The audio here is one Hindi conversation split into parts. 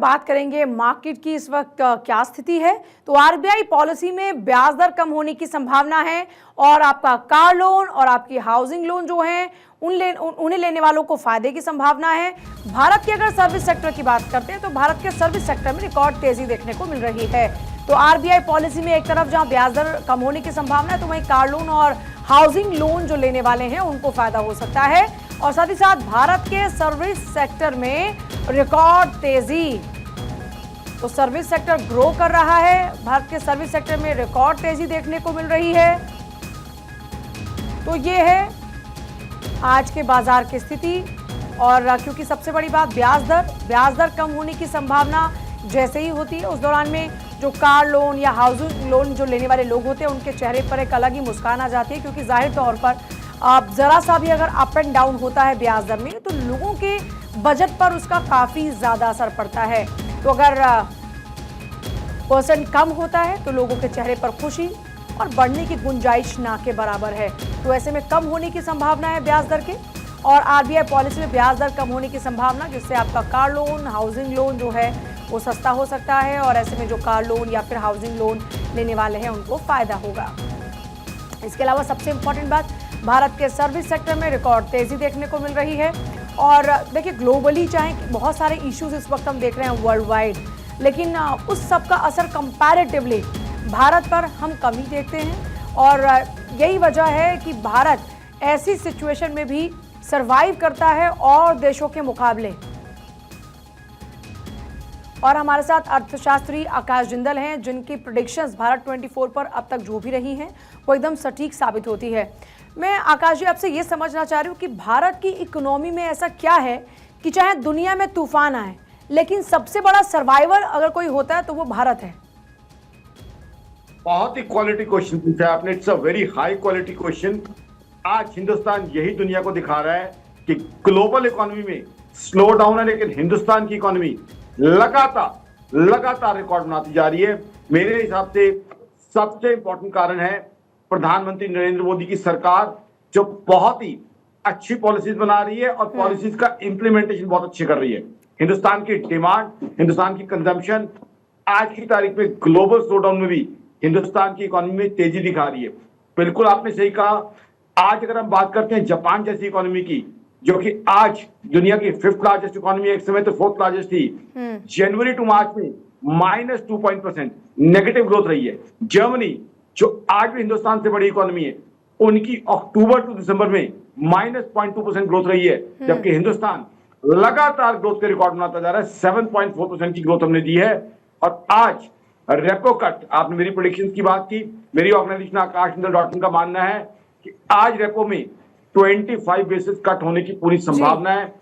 बात करेंगे मार्केट की इस वक्त क्या स्थिति है। तो आरबीआई पॉलिसी में ब्याज दर कम होने की संभावना है और आपका कार लोन और आपकी हाउसिंग लोन जो है उन्हें लेने वालों को फायदे की संभावना है। भारत के अगर सर्विस सेक्टर की बात करते हैं तो भारत के सर्विस सेक्टर में रिकॉर्ड तेजी देखने को मिल रही है। तो आरबीआई पॉलिसी में एक तरफ जहां ब्याज दर कम होने की संभावना है तो वहीं कार लोन और हाउसिंग लोन जो लेने वाले हैं उनको फायदा हो सकता है। और साथ ही साथ भारत के सर्विस सेक्टर में रिकॉर्ड तेजी, तो सर्विस सेक्टर ग्रो कर रहा है। भारत के सर्विस सेक्टर में रिकॉर्ड तेजी देखने को मिल रही है। तो ये है आज के बाजार की स्थिति। और क्योंकि सबसे बड़ी बात ब्याज दर कम होने की संभावना जैसे ही होती है उस दौरान में जो कार लोन या हाउसिंग लोन जो लेने वाले लोग होते हैं उनके चेहरे पर एक अलग ही मुस्कान आ जाती है, क्योंकि जाहिर तौर पर आप जरा सा भी अगर अप एंड डाउन होता है ब्याज दर में तो लोगों के बजट पर उसका काफी ज्यादा असर पड़ता है। तो अगर परसेंट कम होता है तो लोगों के चेहरे पर खुशी और बढ़ने की गुंजाइश ना के बराबर है। तो ऐसे में कम होने की संभावना है ब्याज दर के, और आरबीआई पॉलिसी में ब्याज दर कम होने की संभावना, जिससे आपका कार लोन हाउसिंग लोन जो है वो सस्ता हो सकता है और ऐसे में जो कार लोन या फिर हाउसिंग लोन लेने वाले हैं उनको फायदा होगा। इसके अलावा सबसे इंपॉर्टेंट बात, भारत के सर्विस सेक्टर में रिकॉर्ड तेजी देखने को मिल रही है। और देखिए ग्लोबली चाहे बहुत सारे इश्यूज इस वक्त हम देख रहे हैं वर्ल्ड वाइड, लेकिन उस सब का असर कंपैरेटिवली भारत पर हम कम ही देखते हैं। और यही वजह है कि भारत ऐसी सिचुएशन में भी सरवाइव करता है और देशों के मुकाबले। और हमारे साथ अर्थशास्त्री आकाश जिंदल हैं, जिनकी प्रेडिक्शंस भारत 24 पर अब तक जो भी रही हैं वो एकदम सटीक साबित होती है। मैं आकाश जी आपसे ये समझना चाह रही हूँ कि भारत की इकोनॉमी में ऐसा क्या है कि चाहे दुनिया में तूफान आए लेकिन सबसे बड़ा सर्वाइवर अगर कोई होता है तो वो भारत है। बहुत ही क्वालिटी क्वेश्चन पूछा आपने, it's a very high quality question. आज हिंदुस्तान यही दुनिया को दिखा रहा है कि ग्लोबल इकोनॉमी में स्लो डाउन है, लेकिन हिंदुस्तान की इकोनॉमी लगातार रिकॉर्ड बनाती जा रही है। मेरे हिसाब से सबसे इंपॉर्टेंट कारण है प्रधानमंत्री नरेंद्र मोदी की सरकार, जो बहुत ही अच्छी पॉलिसीज बना रही है और पॉलिसीज का इंप्लीमेंटेशन बहुत अच्छे कर रही है। हिंदुस्तान की डिमांड, हिंदुस्तान की कंजम्पशन आज की तारीख में ग्लोबल स्लोडाउन में भी हिंदुस्तान की इकोनॉमी में तेजी दिखा रही है। बिल्कुल आपने सही कहा। आज अगर हम बात करते हैं जापान जैसी इकोनॉमी की, जो कि आज दुनिया की 5th लार्जेस्ट इकोनॉमी, एक समय तो 4th लार्जेस्ट थी, जनवरी टू मार्च में -2% नेगेटिव ग्रोथ रही है। जर्मनी जो आज भी हिंदुस्तान से बड़ी इकोनॉमी है, उनकी अक्टूबर टू दिसंबर में -0.2% ग्रोथ रही है, जबकि हिंदुस्तान लगातार ग्रोथ के रिकॉर्ड बनाता जा रहा है। 7.4% की ग्रोथ हमने दी है। और आज रेपो कट, आपने मेरी प्रेडिक्शंस की बात की, मेरी ऑर्गेनाइजेशन आकाशजिंदल.in का मानना है कि आज रेपो में 25 बेसिस कट होने की पूरी संभावना है।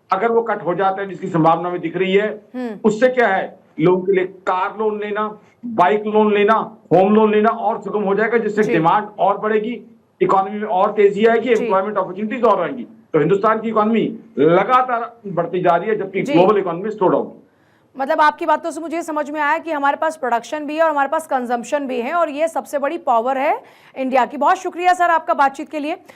अगर वो कट हो जाता है, जिसकी संभावना में दिख रही है, उससे क्या है, लोगों के लिए कार लोन लेना, बाइक लोन लेना, होम लोन लेना और सुगम हो जाएगा, जिससे डिमांड और बढ़ेगी, इकोनॉमी में और तेजी आएगी, एम्प्लॉयमेंट अपॉर्चुनिटीज और आएंगी। तो हिंदुस्तान की इकोनॉमी लगातार बढ़ती जा रही है, जबकि ग्लोबल इकोनॉमी स्लो डाउन। मतलब आपकी बातों से मुझे समझ में आया कि हमारे पास प्रोडक्शन भी है और हमारे पास कंजम्पशन भी है, और ये सबसे बड़ी पावर है इंडिया की। बहुत शुक्रिया सर आपका बातचीत के लिए।